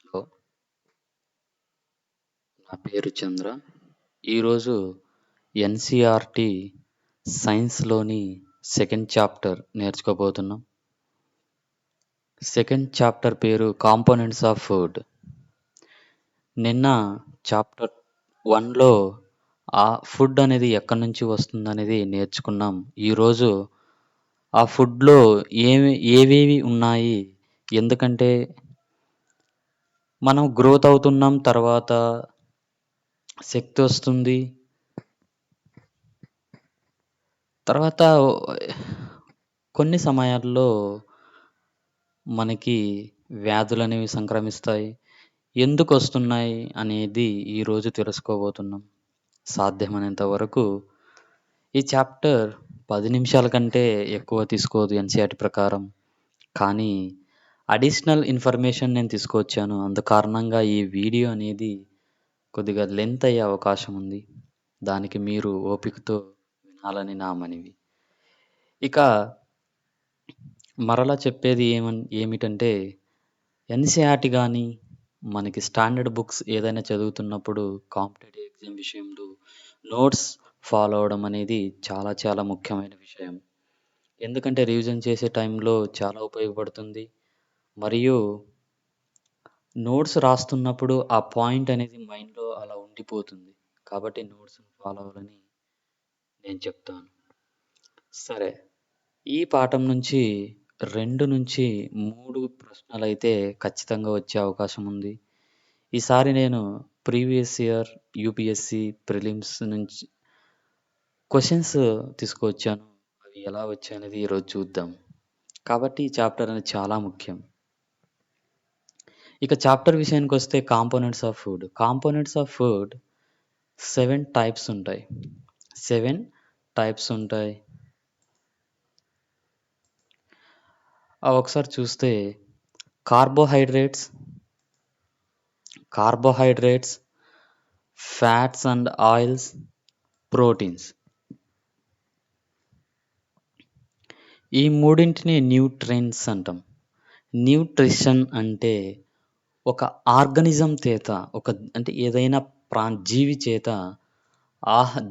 Hello, నా పేరు చంద్ర. ఈరోజు ఎన్‌సీఈఆర్‌టీ సైన్స్‌లోని సెకండ్ చాప్టర్ నేర్చుకోబోతున్నాం. సెకండ్ చాప్టర్ పేరు కాంపోనెంట్స్ ఆఫ్ ఫుడ్. నిన్న చాప్టర్ 1లో ఆ ఫుడ్ అనేది ఎక్కడి నుంచి వస్తుందనేది నేర్చుకున్నాం. ఈరోజు ఆ ఫుడ్‌లో ఏవేవి ఉన్నాయి? ఎందుకంటే మనం గ్రోత్ అవుతున్నాం. తర్వాత శక్తొస్తుంది. తర్వాత కొన్ని సమయాల్లో మనకి వ్యాధులనేవి సంక్రమిస్తాయి. ఎందుకొస్తున్నాయి అనేది ఈరోజు తెలుసుకోబోతున్నాం. సాధ్యమైనంత వరకు ఈ చాప్టర్ 10 నిమిషాల కంటే ఎక్కువ తీసుకోదు ఎన్‌సీఈఆర్‌టీ ప్రకారం. కానీ అడిషనల్ ఇన్ఫర్మేషన్ నేను తీసుకొచ్చాను. కారణంగా ఈ వీడియో అనేది కొద్దిగా లెంత్ అయ్యే అవకాశం ఉంది. దానికి మీరు ఓపికతో వినాలని నా మనవి. ఇక మరలా చెప్పేది ఏమిటంటే ఎన్‌సీఈఆర్‌టీ గాని, మనకి స్టాండర్డ్ బుక్స్ ఏదైనా చదువుతున్నప్పుడు కాంపిటేటివ్ ఎగ్జామ్ విషయంలో నోట్స్ ఫాలో అవ్వడం అనేది చాలా చాలా ముఖ్యమైన విషయం. ఎందుకంటే రివిజన్ చేసే టైంలో చాలా ఉపయోగపడుతుంది. మరియు నోట్స్ రాస్తున్నప్పుడు ఆ పాయింట్ అనేది మైండ్‌లో అలా ఉండిపోతుంది. కాబట్టి నోట్స్‌ని ఫాలో అవ్వాలని నేను చెప్తాను. సరే. ఈ పాఠం నుంచి 2-3 ప్రశ్నలైతే ఖచ్చితంగా వచ్చే అవకాశం ఉంది. ఈసారి నేను ప్రీవియస్ ఇయర్ యూపీఎస్‌సి ప్రిలిమ్స్ నుంచి క్వెషన్స్ తీసుకొచ్చాను. అవి ఎలా వచ్చాయనేది ఈరోజు చూద్దాం. కాబట్టి ఈ చాప్టర్ అనేది చాలా ముఖ్యం. ఇక చాప్టర్ విషయానికొస్తే components of food. Components of food 7 types ఉంటాయి. 7 టైప్స్ ఉంటాయి. అవి ఒకసారి చూస్తే carbohydrates, fats and oils, proteins. ఈ మూడింటిని న్యూట్రియంట్స్ అంటాం. న్యూట్రిషన్ అంటే ఒక ఆర్గానిజం చేత అంటే ఏదైనా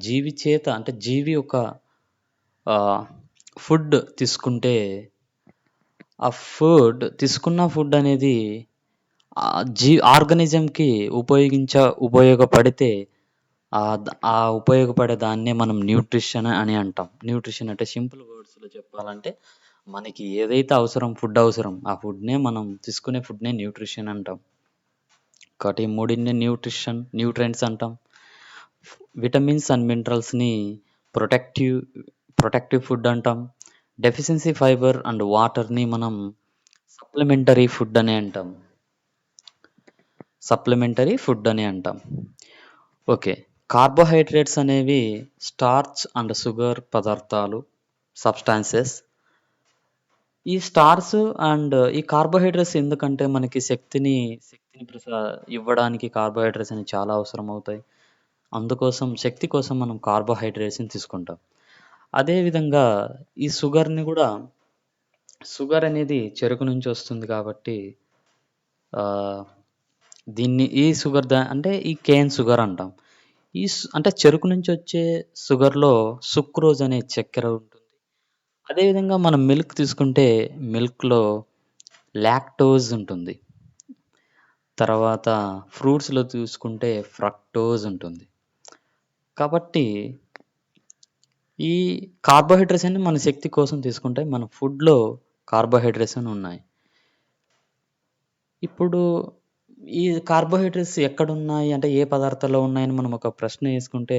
జీవి చేత అంటే జీవి ఒక ఫుడ్ తీసుకుంటే ఆ తీసుకున్న ఫుడ్ అనేది ఆర్గానిజంకి ఉపయోగపడితే ఉపయోగపడే దాన్నే మనం న్యూట్రిషన్ అని అంటాం. న్యూట్రిషన్ అంటే సింపుల్ వర్డ్స్‌లో చెప్పాలంటే మనకి ఏదైతే ఫుడ్ అవసరం, ఆ ఫుడ్‌నే మనం తీసుకునే ఫుడ్‌నే న్యూట్రిషన్ అంటాం. కాబట్టి ఈ మూడింటిని న్యూట్రియంట్స్ అంటాం. విటమిన్స్ అండ్ మినరల్స్‌ని ప్రొటెక్టివ్ ఫుడ్ అంటాం. డెఫిషియన్సీ ఫైబర్ అండ్ వాటర్‌ని మనం సప్లిమెంటరీ ఫుడ్ అని అంటాం. ఓకే. కార్బోహైడ్రేట్స్ అనేవి స్టార్చ్ అండ్ షుగర్ పదార్థాలు, సబ్‌స్టాన్సెస్. ఈ స్టార్చ్ అండ్ ఈ కార్బోహైడ్రేట్స్ ఎందుకంటే మనకి శక్తిని ఇవ్వడానికి కార్బోహైడ్రేట్స్ అనేవి చాలా అవసరం అవుతాయి. అందుకోసం శక్తి కోసం మనం కార్బోహైడ్రేట్స్‌ని తీసుకుంటాం. అదే విధంగా ఈ షుగర్ అనేది చెరుకు నుంచి వస్తుంది కాబట్టి ఈ షుగర్ అంటే ఈ కేన్ షుగర్ అంటాం. అంటే చెరుకు నుంచి వచ్చే షుగర్‌లో సుక్రోజ్ అనే చక్కెర ఉంటుంది. అదే విధంగా మనం మిల్క్ తీసుకుంటే మిల్క్‌లో లాక్టోజ్ ఉంటుంది. తర్వాత ఫ్రూట్స్‌లో చూసుకుంటే ఫ్రక్టోజ్ ఉంటుంది. కాబట్టి ఈ కార్బోహైడ్రేట్స్ అన్ని మన శక్తి కోసం తీసుకుంటే మన ఫుడ్‌లో కార్బోహైడ్రేట్స్ అని ఉన్నాయి. ఇప్పుడు ఈ కార్బోహైడ్రేట్స్ ఎక్కడున్నాయి? అంటే ఏ పదార్థాల్లో ఉన్నాయని మనం ఒక ప్రశ్న వేసుకుంటే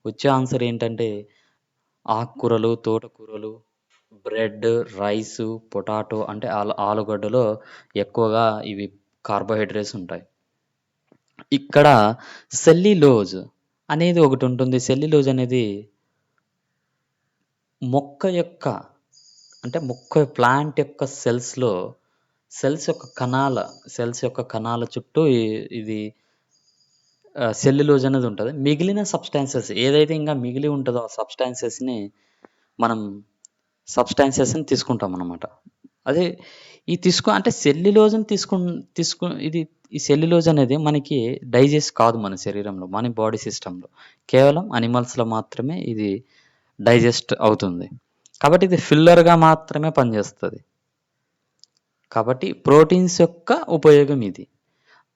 వచ్చే ఆన్సర్ ఏంటంటే ఆకుకూరలు, తోటకూరలు, బ్రెడ్, రైసు, పొటాటో అంటే ఆలుగడ్డలో ఎక్కువగా ఇవి కార్బోహైడ్రేట్స్ ఉంటాయి. ఇక్కడ సెల్యులోజ్ అనేది ఒకటుంటుంది. సెల్యులోజ్ అనేది ప్లాంట్ యొక్క సెల్స్ యొక్క కణాల చుట్టూ ఇది సెల్యులోజ్ అనేది ఉంటది. మిగిలిన సబ్‌స్టాన్సెస్ ఏదైతే ఇంకా మిగిలి ఉంటదో ఆ సబ్‌స్టాన్సెస్‌ని మనం తీసుకుంటామనమాట. అదే అంటే సెల్యులోజ్‌ని ఈ సెల్యులోజ్ అనేది మనకి డైజెస్ట్ కాదు మన శరీరంలో, మన బాడీ సిస్టమ్‌లో. కేవలం అనిమల్స్‌లో మాత్రమే ఇది డైజెస్ట్ అవుతుంది. కాబట్టి ఇది ఫిల్లర్‌గా మాత్రమే పనిచేస్తది. కాబట్టి ప్రోటీన్స్ యొక్క ఉపయోగం ఇది.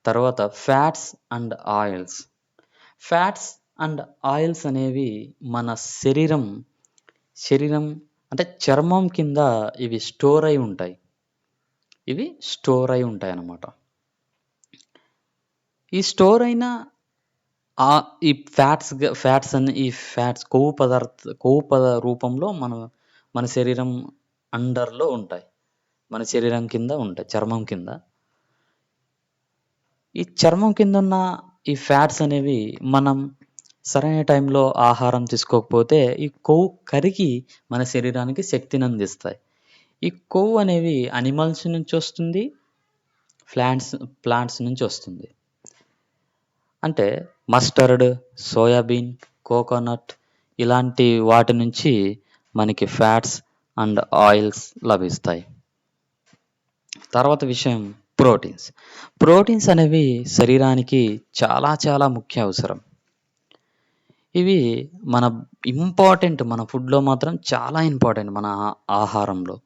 తర్వాత fats and oils. Fats and oils అనేవి మన శరీరం శరీరం అంటే చర్మం కింద ఇవి స్టోర్ అయి ఉంటాయి. ఇవి స్టోర్ అయి ఉంటాయన్నమాట. ఈ స్టోర్ అయిన ఈ ఫ్యాట్స్ కొవ్వు రూపంలో మన శరీరం అండర్‌లో ఉంటాయి. మన శరీరం కింద ఉంటాయి. చర్మం కింద. ఈ చర్మం కిందున్న ఈ ఫ్యాట్స్ అనేవి మనం సరైన టైంలో ఆహారం తీసుకోకపోతే ఈ కొవ్వు కరిగి మన శరీరానికి శక్తిని అందిస్తాయి. ఈ కొవ్వు అనేవి అనిమల్స్ నుంచి వస్తుంది. ప్లాంట్స్ నుంచి వస్తుంది. అంటే మస్టర్డ్, సోయాబీన్, కోకోనట్ ఇలాంటి వాటి నుంచి మనకి ఫ్యాట్స్ అండ్ ఆయిల్స్ లభిస్తాయి. తర్వాత విషయం ప్రోటీన్స్. ప్రోటీన్స్ అనేవి శరీరానికి చాలా చాలా ముఖ్య అవసరం. ఇవి మన మన ఫుడ్‌లో మాత్రం చాలా ఇంపార్టెంట్ మన ఆహారంలో.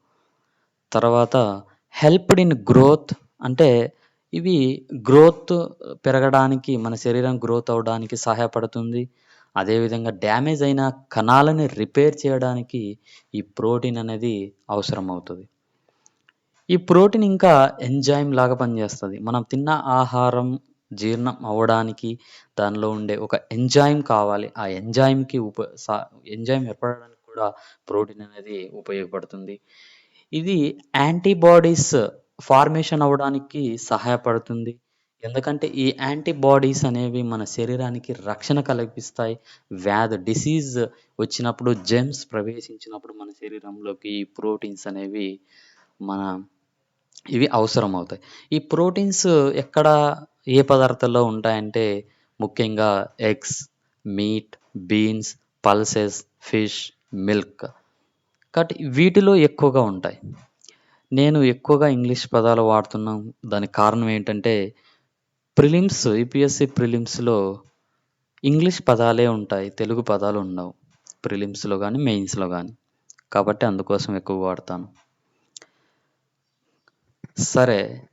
తర్వాత హెల్ప్డ్ ఇన్ గ్రోత్ అంటే ఇవి గ్రోత్ పెరగడానికి మన శరీరం గ్రోత్ అవ్వడానికి సహాయపడుతుంది. అదేవిధంగా డ్యామేజ్ అయిన కణాలని రిపేర్ చేయడానికి ఈ ప్రోటీన్ అనేది అవసరం అవుతది. ఈ ప్రోటీన్ ఇంకా ఎంజైమ్ లాగా పనిచేస్తది. మనం తిన్న ఆహారం జీర్ణం అవ్వడానికి దానిలో ఉండే ఒక ఎంజైమ్ కావాలి. ఆ ఎంజైమ్ ఏర్పడడానికి కూడా ప్రోటీన్ అనేది ఉపయోగపడుతుంది. ఇది యాంటీబాడీస్ ఫార్మేషన్ అవ్వడానికి సహాయపడుతుంది. ఎందుకంటే ఈ యాంటీబాడీస్ అనేవి మన శరీరానికి రక్షణ కల్పిస్తాయి. డిసీజ్ వచ్చినప్పుడు జెర్మ్స్ ప్రవేశించినప్పుడు మన శరీరంలోకి ఈ ప్రోటీన్స్ అనేవి మన ఇవి అవసరమవుతాయి. ఈ ప్రోటీన్స్ ఎక్కడ ఏ పదార్థాల్లో ఉంటాయంటే ముఖ్యంగా eggs, meet, beans, pulses, fish, milk. కాబట్టి వీటిలో ఎక్కువగా ఉంటాయి. నేను ఎక్కువగా ఇంగ్లీష్ పదాలు వాడుతున్నాం. దానికి కారణం ఏంటంటే యూపీఎస్‌సీ ప్రిలిమ్స్‌లో ఇంగ్లీష్ పదాలే ఉంటాయి. తెలుగు పదాలు ఉండవు. ప్రిలిమ్స్‌లో గాని, మెయిన్స్‌లో గాని. కాబట్టి అందుకోసం ఎక్కువ వాడతాను. సరే.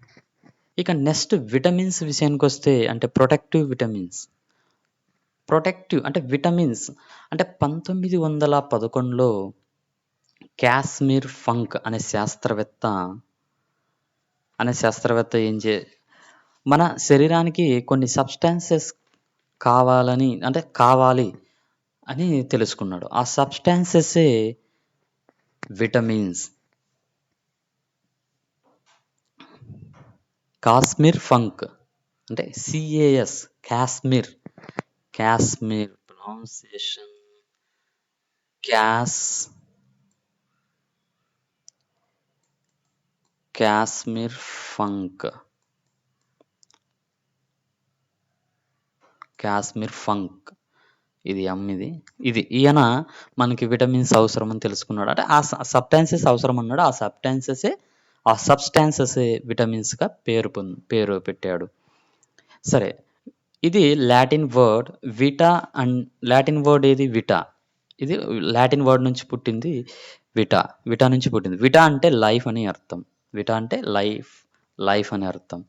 ఇక నెక్స్ట్ విటమిన్స్ విషయానికొస్తే అంటే ప్రొటెక్టివ్ అంటే విటమిన్స్ అంటే 1911లో కాశ్మీర్ ఫంక్ అనే శాస్త్రవేత్త మన శరీరానికి కొన్ని సబ్‌స్టాన్సెస్ కావాలి అని తెలుసుకున్నాడు. ఆ సబ్‌స్టాన్సెసే విటమిన్స్. కాశ్మీర్ ఫంక్ అంటే CAS Kashmir pronunciation Kashmir funk. ఇది ఈయన మనకి విటమిన్స్ అవసరం అని తెలుసుకున్నాడు. అంటే ఆ సబ్‌స్టాన్సెస్ అవసరం అన్నాడు. ఆ సబ్‌స్టాన్సెసే విటమిన్స్‌గా పేరు పెట్టాడు. సరే. ఇది లాటిన్ వర్డ్ లాటిన్ వర్డ్ ఏది విటా. ఇది లాటిన్ వర్డ్ నుంచి పుట్టింది విటా నుంచి పుట్టింది. విటా అంటే లైఫ్ అని అర్థం. విటా అంటే లైఫ్ అని అర్థం.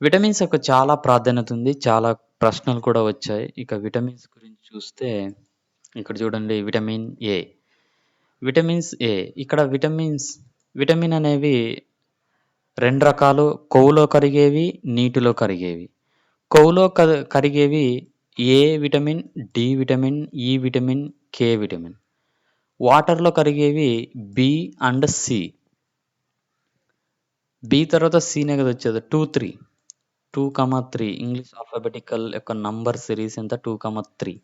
విటమిన్స్ యొక్క చాలా ప్రాధాన్యత ఉంది. చాలా ప్రశ్నలు కూడా వచ్చాయి. ఇక విటమిన్స్ గురించి చూస్తే ఇక్కడ చూడండి విటమిన్స్ ఏ. ఇక్కడ విటమిన్ అనేవి 2 రకాలు. కొవ్వులో కరిగేవి, నీటిలో కరిగేవి. కొవ్వులో కరిగేవి ఏ విటమిన్, డి విటమిన్, ఈ విటమిన్, కే విటమిన్. వాటర్‌లో కరిగేవి బి అండ్ సి. బి తర్వాత సినే కదా వచ్చేది. 2, 3 ఇంగ్లీష్ ఆల్ఫాబెటికల్ యొక్క నంబర్ సిరీస్ ఎంత 2, 3.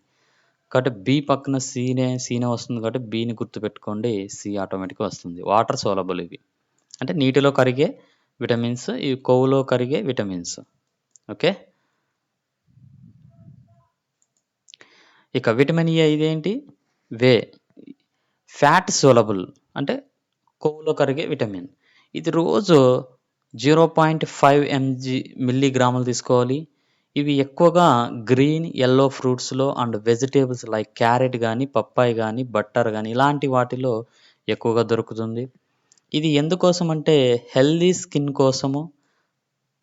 కాబట్టి బి పక్కన సీనే వస్తుంది కాబట్టి బిని గుర్తుపెట్టుకోండి. సి ఆటోమేటిక్‌గా వస్తుంది. వాటర్ సోలబుల్ ఇవి. అంటే నీటిలో కరిగే విటమిన్స్, ఇవి కొవ్వులో కరిగే విటమిన్స్. ఓకే. ఇక విటమిన్ ఏ ఇదేంటి? ఫ్యాట్ సోలబుల్ అంటే కొవ్వులో కరిగే విటమిన్. ఇది రోజు 0.5 మిల్లీగ్రాములు తీసుకోవాలి. ఇవి ఎక్కువగా గ్రీన్, యెల్లో ఫ్రూట్స్‌లో అండ్ వెజిటబుల్స్ లైక్ క్యారెట్ గానీ, పప్పాయ గానీ, బట్టర్ గానీ ఇలాంటి వాటిలో ఎక్కువగా దొరుకుతుంది. ఇది ఎందుకోసమంటే హెల్తీ స్కిన్ కోసము,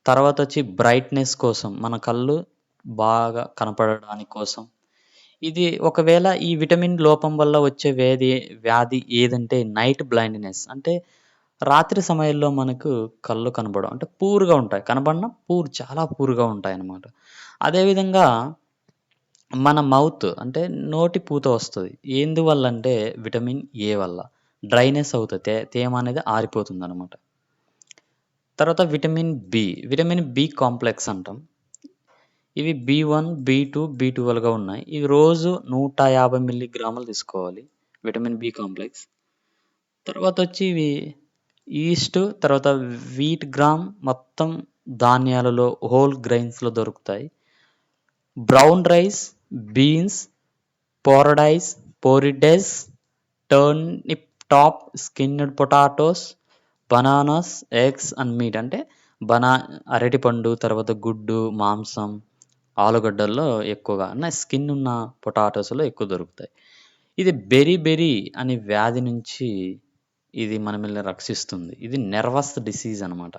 తర్వాతొచ్చి బ్రైట్‌నెస్ కోసం, మన కళ్ళు బాగా కనపడడానికి కోసం. ఇది ఒకవేళ ఈ విటమిన్ లోపం వల్ల వచ్చే వ్యాధి ఏదంటే నైట్ బ్లైండ్‌నెస్. అంటే రాత్రి సమయంలో మనకు కళ్ళు కనపడవు. అంటే పూర్‌గా ఉంటాయి. కనపడినా చాలా పూర్‌గా ఉంటాయన్నమాట. అదేవిధంగా మన మౌత్ అంటే నోటి పూత వస్తది. ఎందువల్లంటే విటమిన్ ఏ వల్ల. డ్రైనెస్ అవుతది. తేమ అనేది ఆరిపోతుందనమాట. తర్వాత vitamin B. Vitamin B complex అంటాం. ఇవి బి1, బి2, బి12గా ఉన్నాయి. ఇవి రోజు 150 మిల్లీగ్రాములు తీసుకోవాలి. Vitamin B complex. తర్వాతొచ్చి ఇవి ఈస్ట్, తర్వాత వీట్ గ్రామ్ మొత్తం ధాన్యాలలో హోల్ గ్రెయిన్స్‌లో దొరుకుతాయి. బ్రౌన్ రైస్, బీన్స్, పోరడైస్, పోరిడెస్, turnip top, skinned potatoes, bananas, eggs and meat అంటే బనా అరటిపండు, తర్వాత గుడ్డు, మాంసం, ఆలుగడ్డల్లో ఎక్కువగా స్కిన్ ఉన్న పొటాటోస్‌లో ఎక్కువ దొరుకుతాయి. ఇది బెరీ అనే వ్యాధి నుంచి ఇది మనల్ని రక్షిస్తుంది. ఇది నెర్వస్ డిసీజ్ అనమాట.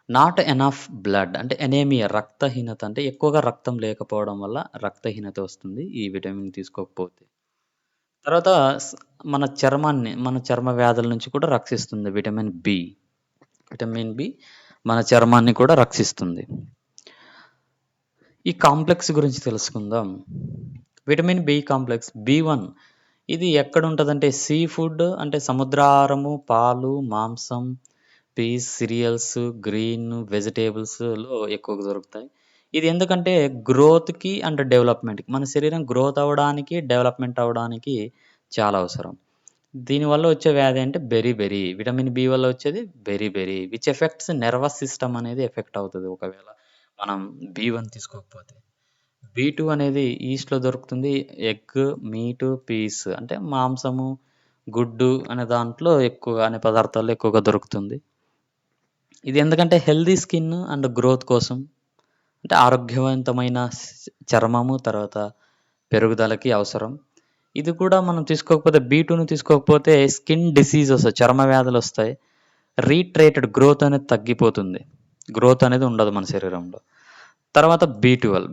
నాట్ ఎనఫ్ బ్లడ్ అంటే ఎనీమియా రక్తహీనత అంటే ఎక్కువగా రక్తం లేకపోవడం వల్ల రక్తహీనత వస్తుంది ఈ విటమిన్ తీసుకోకపోతే. తర్వాత స్ మన చర్మ వ్యాధుల నుంచి కూడా రక్షిస్తుంది విటమిన్ బి. విటమిన్ బి మన చర్మాన్ని కూడా రక్షిస్తుంది. ఈ కాంప్లెక్స్ గురించి తెలుసుకుందాం. విటమిన్ బి కాంప్లెక్స్ బి1 ఇది ఎక్కడుంటదంటే సీ ఫుడ్ అంటే సముద్రాహారము, పాలు, మాంసం, పీస్, సిరియల్స్, గ్రీన్ వెజిటబుల్స్‌లో ఎక్కువగా దొరుకుతాయి. ఇది ఎందుకంటే గ్రోత్‌కి అండ్ డెవలప్‌మెంట్‌కి మన శరీరం గ్రోత్ అవ్వడానికి, డెవలప్‌మెంట్ అవ్వడానికి చాలా అవసరం. దీనివల్ల వచ్చే వ్యాధి అంటే బెరీ. విటమిన్ బి వల్ల వచ్చేది berry. Which effects nervous system అనేది ఎఫెక్ట్ అవుతది ఒకవేళ మనం బి1 తీసుకోకపోతే. బి2 అనేది ఈస్ట్‌లో దొరుకుతుంది. ఎగ్, మీటు, పీస్ అంటే మాంసము, గుడ్డు అనే దాంట్లో ఎక్కువగా అనే పదార్థాల్లో ఎక్కువగా దొరుకుతుంది. ఇది ఎందుకంటే హెల్తీ స్కిన్ అండ్ గ్రోత్ కోసం. అంటే ఆరోగ్యవంతమైన చర్మము, తర్వాత పెరుగుదలకి అవసరం. ఇది కూడా మనం తీసుకోకపోతే బి2ని తీసుకోకపోతే స్కిన్ డిసీజ్ వస్తాయి. చర్మ వ్యాధులొస్తాయి. రీట్రేటెడ్ గ్రోత్ అనేది తగ్గిపోతుంది. గ్రోత్ అనేది ఉండదు మన శరీరంలో. తర్వాత బి12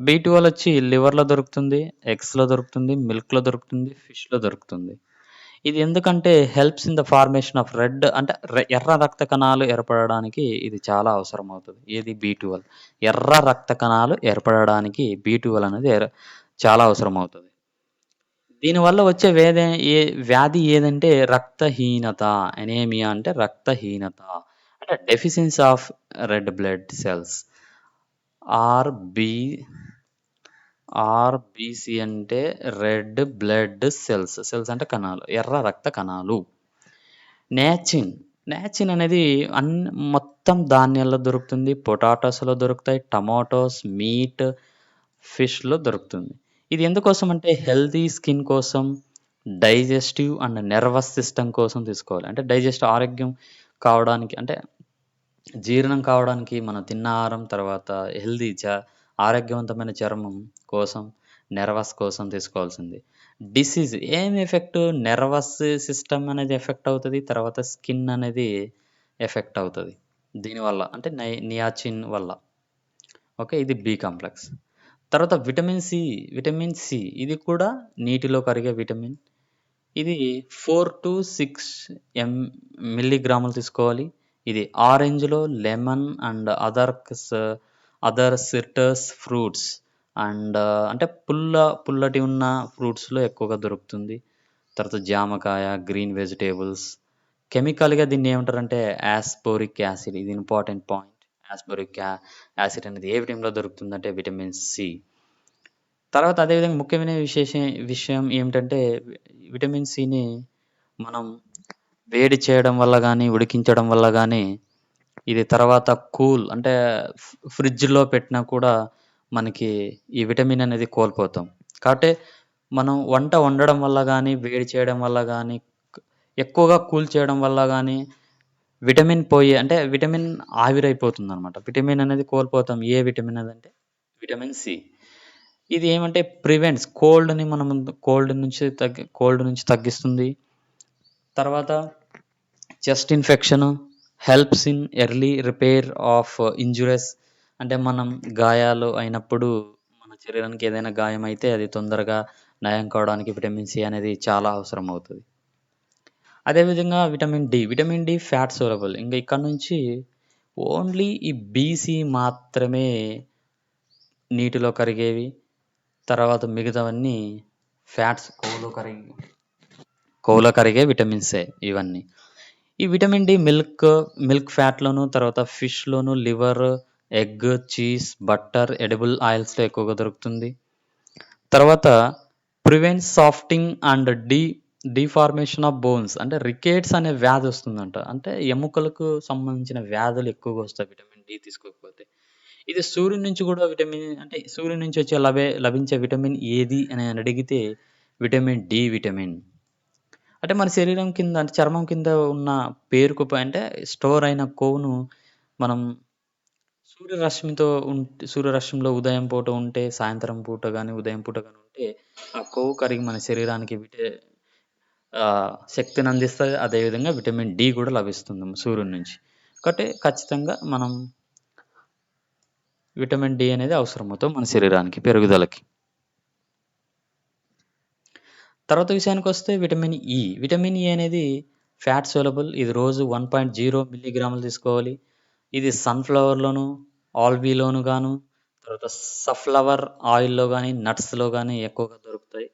వచ్చి లివర్‌లో దొరుకుతుంది, ఎగ్స్‌లో దొరుకుతుంది, మిల్క్‌లో దొరుకుతుంది, ఫిష్‌లో దొరుకుతుంది. ఇది ఎందుకంటే helps in the formation of red అంటే ఎర్ర రక్త కణాలు ఏర్పడడానికి ఇది చాలా అవసరం అవుతది. ఏది బి12 ఎర్ర రక్త కణాలు ఏర్పడడానికి బి12 అనేది చాలా అవసరం అవుతది. దీనివల్ల వచ్చే ఏ వ్యాధి ఏదంటే రక్తహీనత. ఎనీమియా అంటే రక్తహీనత. అంటే deficiency of red blood cells. R B RBC అంటే రెడ్ బ్లడ్ సెల్స్. సెల్స్ అంటే కణాలు. ఎర్ర రక్త కణాలు. నియాచిన్. నియాచిన్ అనేది మొత్తం ధాన్యాల్లో దొరుకుతుంది. పొటాటోస్‌లో దొరుకుతాయి. టమాటోస్, మీట్, ఫిష్‌లో దొరుకుతుంది. ఇది ఎందుకోసం అంటే హెల్తీ స్కిన్ కోసం, డైజెస్టివ్ అండ్ నెర్వస్ సిస్టమ్ కోసం తీసుకోవాలి. అంటే ఆరోగ్యం కావడానికి అంటే జీర్ణం కావడానికి మనం తిన్న ఆహారం తర్వాత హెల్తీ ఆరోగ్యవంతమైన చర్మం కోసం, నెర్వస్ కోసం తీసుకోవాల్సింది. డిసీజ్ ఏం ఎఫెక్ట్ నెర్వస్ సిస్టమ్ అనేది ఎఫెక్ట్ అవుతది. తర్వాత స్కిన్ అనేది ఎఫెక్ట్ అవుతది. దీనివల్ల అంటే నియాచిన్ వల్ల. ఓకే. ఇది బి కాంప్లెక్స్. తర్వాత విటమిన్ సి ఇది కూడా నీటిలో కరిగే విటమిన్. ఇది 4-6 ఎం మిల్లీగ్రాములు తీసుకోవాలి. ఇది ఆరెంజ్‌లో, lemon and other citrus fruits and అంటే పుల్లటి ఉన్న ఫ్రూట్స్‌లో ఎక్కువగా దొరుకుతుంది. తర్వాత జామకాయ, గ్రీన్ వెజిటబుల్స్. కెమికల్‌గా దీన్ని ఏమంటారంటే యాస్పారిక్ యాసిడ్ ఇది ఇంపార్టెంట్ పాయింట్. యాస్పారిక్ యాసిడ్ అనేది ఏ విటమిన్‌లో దొరుకుతుందంటే విటమిన్ సి. తర్వాత అదే విధంగా ముఖ్యమైన విషయం ఏమిటంటే విటమిన్ సిని మనం వేడి చేయడం వల్ల గానీ, ఉడికించడం వల్ల గానీ, ఇది తర్వాత అంటే ఫ్రిడ్జ్‌లో పెట్టినా కూడా మనకి ఈ విటమిన్ అనేది కోల్పోతాం. కాబట్టి మనం వంట వండడం వల్ల గానీ, వేడి చేయడం వల్ల గానీ, ఎక్కువగా కూల్ చేయడం వల్ల గానీ, విటమిన్ పోయి అంటే విటమిన్ ఆవిరైపోతుందనమాట. విటమిన్ అనేది కోల్పోతాం. ఏ విటమిన్ అదంటే విటమిన్ సి. ఇది ఏమంటే ప్రివెంట్స్ కోల్డ్ నుంచి తగ్గిస్తుంది. తర్వాత chest infection, helps in early repair of injuries. అంటే మనం గాయాలు అయినప్పుడు మన శరీరానికి ఏదైనా గాయమైతే అది తొందరగా నయం కావడానికి విటమిన్ సి అనేది చాలా అవసరం అవుతది. అదేవిధంగా విటమిన్ డి ఫ్యాట్ సోలబుల్. ఇంక ఇక్కడ నుంచి ఓన్లీ ఈ బీసీ మాత్రమే నీటిలో కరిగేవి. తర్వాత మిగతావన్నీ ఫ్యాట్స్ కొవ్వులో కరిగే విటమిన్సే ఇవన్నీ. ఈ విటమిన్ డి మిల్క్ ఫ్యాట్‌లోను, తర్వాత ఫిష్‌లోను, liver, egg, cheese, butter, edible ఆయిల్స్‌లో ఎక్కువగా దొరుకుతుంది. తర్వాత prevents softening and deformation of bones. అంటే రికేట్స్ అనే వ్యాధి వస్తుందంట. అంటే ఎముకలకు సంబంధించిన వ్యాధులు ఎక్కువగా వస్తాయి విటమిన్ డి తీసుకోకపోతే. ఇది సూర్యుని నుంచి కూడా అంటే సూర్యుని నుంచి వచ్చే లభించే విటమిన్ ఏది అని అడిగితే విటమిన్ డి విటమిన్. అంటే మన శరీరం కింద అంటే చర్మం కింద ఉన్న అంటే స్టోర్ అయిన కొవ్వును మనం సూర్యరశ్మిలో ఉదయం పూట ఉంటే, సాయంత్రం పూట గాని, ఉదయం పూట గాని ఉంటే ఆ కొవ్వు కరిగి మన శరీరానికి శక్తిని అందిస్తది. అదేవిధంగా విటమిన్ డి కూడా లభిస్తుంది సూర్యుని నుంచి. కాబట్టి ఖచ్చితంగా మనం విటమిన్ డి అనేది అవసరమవుతుంది మన శరీరానికి పెరుగుదలకి. తర్వాత విషయానికొస్తే విటమిన్ ఇ. విటమిన్ ఇ అనేది ఫ్యాట్ సోలబుల్. ఇది రోజు 1.0 మిల్లీగ్రాములు తీసుకోవాలి. ఇది సన్‌ఫ్లవర్‌లోను, ఆల్‌వీలోను గాను, తర్వాత సఫ్లవర్ ఆయిల్‌లో గాని, నట్స్‌లో గాని ఎక్కువగా దొరుకుతాయి.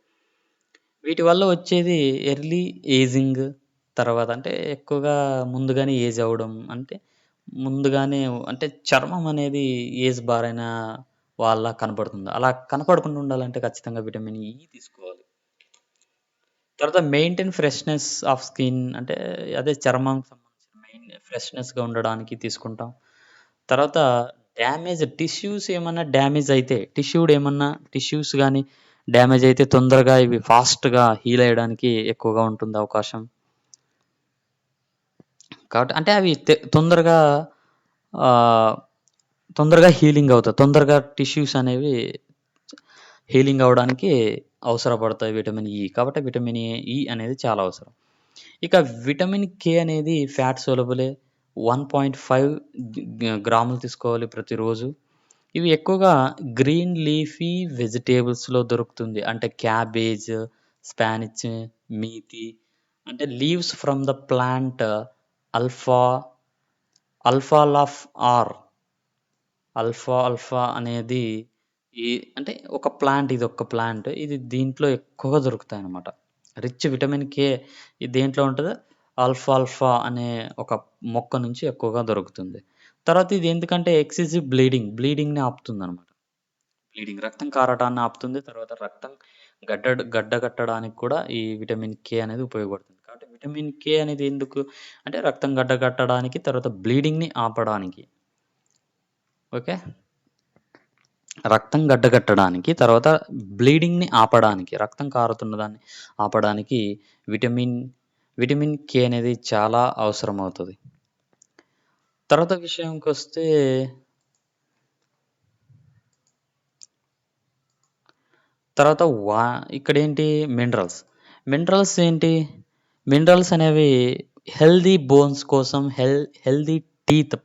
వీటి వల్ల వచ్చేది ఎర్లీ ఏజింగ్. తర్వాత అంటే ఎక్కువగా ముందుగానే ఏజ్ అవ్వడం. అంటే ముందుగానే అంటే చర్మం అనేది ఏజ్ బారైన వాళ్ళ కనపడుతుంది. అలా కనపడకుండా ఉండాలంటే ఖచ్చితంగా విటమిన్ ఇ తీసుకోవాలి. తర్వాత మెయింటైన్ ఫ్రెష్‌నెస్ ఆఫ్ స్కిన్. అంటే అదే చర్మంకి సంబంధించిన ఫ్రెష్‌నెస్‌గా ఉండడానికి తీసుకుంటాం. తర్వాత టిష్యూస్ ఏమన్నా డ్యామేజ్ అయితే, టిష్యూస్ గాని డ్యామేజ్ అయితే తొందరగా ఇవి ఫాస్ట్‌గా హీల్ అయ్యడానికి ఎక్కువగా ఉంటుంది అవకాశం. కాబట్టి అంటే అవి ఆహ్, తొందరగా హీలింగ్ అవుతాయి. తొందరగా టిష్యూస్ అనేవి హీలింగ్ అవ్వడానికి అవసరపడతాయి విటమిన్ ఇ. కాబట్టి విటమిన్ ఇ అనేది చాలా అవసరం. ఇక విటమిన్ కే అనేది ఫ్యాట్ సోలబులే. 1.5 గ్రాములు తీసుకోవాలి ప్రతిరోజు. ఇవి ఎక్కువగా గ్రీన్ లీఫీ వెజిటబుల్స్‌లో దొరుకుతుంది. అంటే క్యాబేజ్, స్పానిచ్, మీథి అంటే leaves from the plant alpha అల్ఫాలాఫ్ ఆర్ ఆల్ఫా అనేది ఈ అంటే ఇదొక ప్లాంట్. ఇది దీంట్లో ఎక్కువగా దొరుకుతాయన్నమాట. రిచ్ విటమిన్ కే దేంట్లో ఉంటదో ఆల్ఫాల్ఫా అనే ఒక మొక్క నుంచి ఎక్కువగా దొరుకుతుంది. తర్వాత ఇది ఎందుకంటే ఎక్సెసివ్ బ్లీడింగ్‌ని ఆపుతుందన్నమాట. రక్తం కారటాన్ని ఆపుతుంది. తర్వాత రక్తం గడ్డకట్టడానికి కూడా ఈ విటమిన్ కే అనేది ఉపయోగపడుతుంది. కాబట్టి విటమిన్ కే అనేది ఎందుకు అంటే రక్తం గడ్డకట్టడానికి, తర్వాత బ్లీడింగ్‌ని ఆపడానికి. ఓకే. రక్తం గడ్డకట్టడానికి, తర్వాత బ్లీడింగ్‌ని ఆపడానికి, రక్తం కారుతున్న దాన్ని ఆపడానికి విటమిన్ విటమిన్ కే అనేది చాలా అవసరమవుతది. తర్వాత విషయంకొస్తే తర్వాత ఇక్కడేంటి మినరల్స్. మినరల్స్ ఏంటి? మినరల్స్ అనేవి హెల్తీ బోన్స్ కోసం, హెల్తీ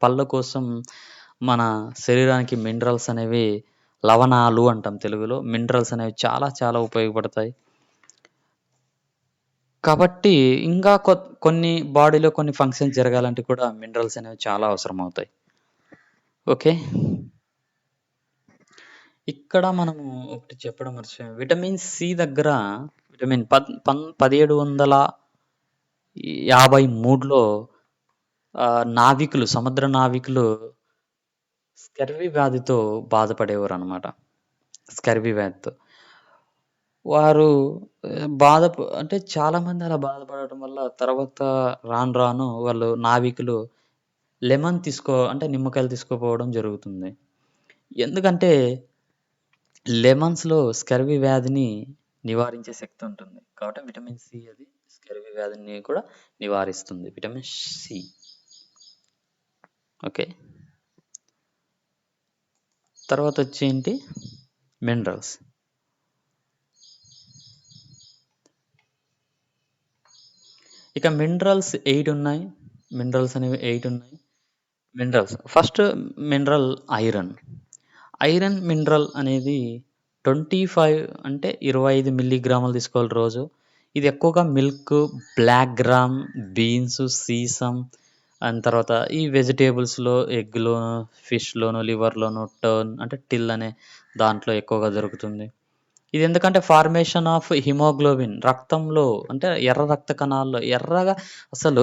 పళ్ళ కోసం మన శరీరానికి మినరల్స్ అనేవి లవణాలు అంటాం తెలుగులో. మినరల్స్ అనేవి చాలా చాలా ఉపయోగపడతాయి. కాబట్టి ఇంకా కొన్ని బాడీలో కొన్ని ఫంక్షన్స్ జరగాలంటే కూడా మినరల్స్ అనేవి చాలా అవసరమవుతాయి. ఓకే. ఇక్కడ మనము ఒకటి చెప్పడం మర్చిపోయాం. విటమిన్ సి దగ్గర విటమిన్ 1753లో సముద్ర నావికులు స్కర్వీ వ్యాధితో బాధపడేవారనమాట. స్కర్వీ వ్యాధితో. వారు అంటే చాలామంది అలా బాధపడటం వల్ల తర్వాత రాను రాను వాళ్ళు నావికులు అంటే నిమ్మకాయలు తీసుకోపోవడం జరుగుతుంది. ఎందుకంటే లెమన్స్‌లో స్కర్వీ వ్యాధిని నివారించే శక్తి ఉంటుంది. కాబట్టి విటమిన్ సి అది స్కర్వీ వ్యాధిని కూడా నివారిస్తుంది. Vitamin C. ఓకే. తర్వాత వచ్చేంటి మినరల్స్. ఇక మినరల్స్ 8 ఉన్నాయి. మినరల్స్ అనేవి 8 ఉన్నాయి. Minerals first mineral iron. Iron mineral అనేది 25 అంటే 25 మిల్లీగ్రాములు తీసుకోవాలి రోజు. ఇది ఎక్కువగా milk, black gram, beans, sesame and తర్వాత ఈ వెజిటబుల్స్‌లో, ఎగ్‌లోను, ఫిష్‌లోను, లివర్‌లోను, టర్న్ అంటే టిల్ అనే దాంట్లో ఎక్కువగా దొరుకుతుంది. ఇది ఎందుకంటే ఫార్మేషన్ ఆఫ్ హిమోగ్లోబిన్ రక్తంలో అంటే ఎర్ర రక్త కణాల్లో ఎర్రగా అసలు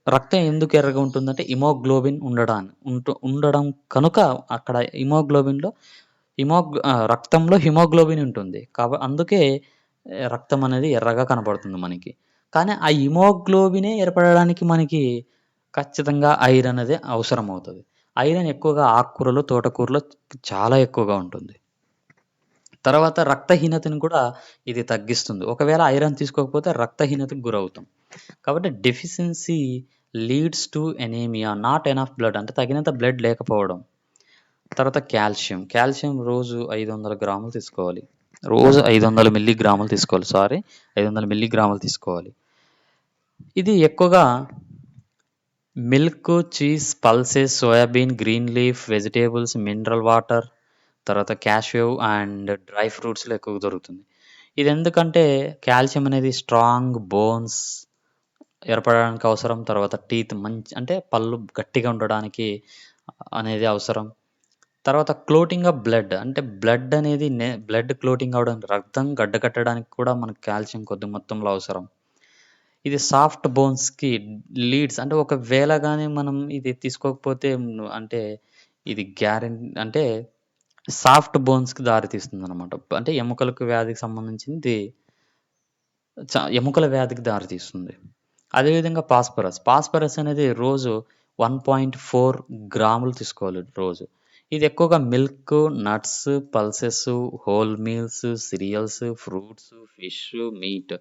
రక్తం ఎందుకు ఎర్రగా ఉంటుందంటే హిమోగ్లోబిన్ ఉండడం కనుక అక్కడ రక్తంలో హిమోగ్లోబిన్ ఉంటుంది. అందుకే రక్తం అనేది ఎర్రగా కనపడుతుంది మనకి. కానీ ఆ హిమోగ్లోబినే ఏర్పడడానికి మనకి ఖచ్చితంగా ఐరన్ అనేది అవసరమవుతది. ఐరన్ ఎక్కువగా ఆకుకూరలు, తోటకూరలో చాలా ఎక్కువగా ఉంటుంది. తర్వాత రక్తహీనతను కూడా ఇది తగ్గిస్తుంది. ఒకవేళ ఐరన్ తీసుకోకపోతే రక్తహీనతకు గురవుతాం. కాబట్టి deficiency leads to anaemia, not enough blood అంటే తగినంత బ్లడ్ లేకపోవడం. తర్వాత కాల్షియం. కాల్షియం రోజు 500 గ్రాములు తీసుకోవాలి. రోజు 500 మిల్లీగ్రాములు తీసుకోవాలి. 500 మిల్లీగ్రాములు తీసుకోవాలి. ఇది ఎక్కువగా milk, cheese, pulses, soybean, green leaf, vegetables, mineral water, తర్వాత క్యాష్యూ అండ్ డ్రై ఫ్రూట్స్‌లో ఎక్కువగా దొరుకుతుంది. ఇదెందుకంటే కాల్షియం అనేది స్ట్రాంగ్ బోన్స్ ఏర్పడడానికి అవసరం. తర్వాత టీత్ అంటే పళ్ళు గట్టిగా ఉండడానికి అనేది అవసరం. తర్వాత క్లోటింగ్ ఆఫ్ బ్లడ్ అంటే బ్లడ్ అనేది బ్లడ్ క్లోటింగ్ అవ్వడానికి రక్తం గడ్డకట్టడానికి కూడా మనకు కాల్షియం కొద్ది మొత్తంలో అవసరం. ఇది సాఫ్ట్ బోన్స్‌కి లీడ్స్ అంటే ఒకవేళ గాని మనం ఇది తీసుకోకపోతే అంటే ఇది అంటే సాఫ్ట్ బోన్స్‌కి దారితీస్తుందనమాట. అంటే ఎముకలకు వ్యాధికి సంబంధించింది ఎముకల వ్యాధికి దారితీస్తుంది. అదేవిధంగా ఫాస్ఫరస్. ఫాస్ఫరస్ అనేది రోజు 1.4 గ్రాములు తీసుకోవాలి రోజు. ఇది ఎక్కువగా milk, nuts, pulses, whole meals, serials, fruits, fish, meet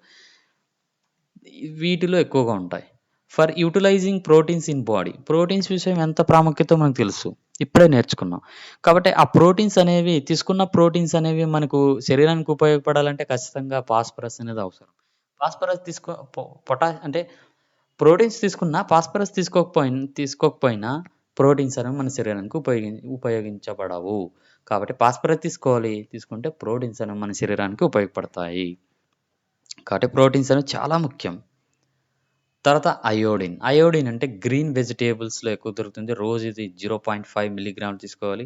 వీటిలో ఎక్కువగా ఉంటాయి. For యుటిలైజింగ్ proteins in body. Proteins విషయం ఎంత ప్రాముఖ్యతో మనకు తెలుసు. ఇప్పుడే నేర్చుకున్నాం. కాబట్టి ఆ ప్రోటీన్స్ అనేవి తీసుకున్న ప్రోటీన్స్ అనేవి మనకు శరీరానికి ఉపయోగపడాలంటే ఖచ్చితంగా ఫాస్ఫరస్ అనేది అవసరం. ఫాస్ఫరస్ తీసుకో పొ పొటా అంటే ప్రోటీన్స్ తీసుకున్నా ఫాస్ఫరస్ తీసుకోకపోయినా ప్రోటీన్స్ అనేవి మన శరీరానికి ఉపయోగించబడవు. కాబట్టి ఫాస్ఫరస్ తీసుకోవాలి. తీసుకుంటే ప్రోటీన్స్ అనేవి మన శరీరానికి ఉపయోగపడతాయి. కాబట్టి ప్రోటీన్స్ అనేవి చాలా ముఖ్యం. తర్వాత అయోడిన్. అయోడిన్ అంటే గ్రీన్ వెజిటబుల్స్‌లో ఎక్కువ దొరుకుతుంది. రోజు ఇది 0.5 మిల్లీగ్రాములు తీసుకోవాలి.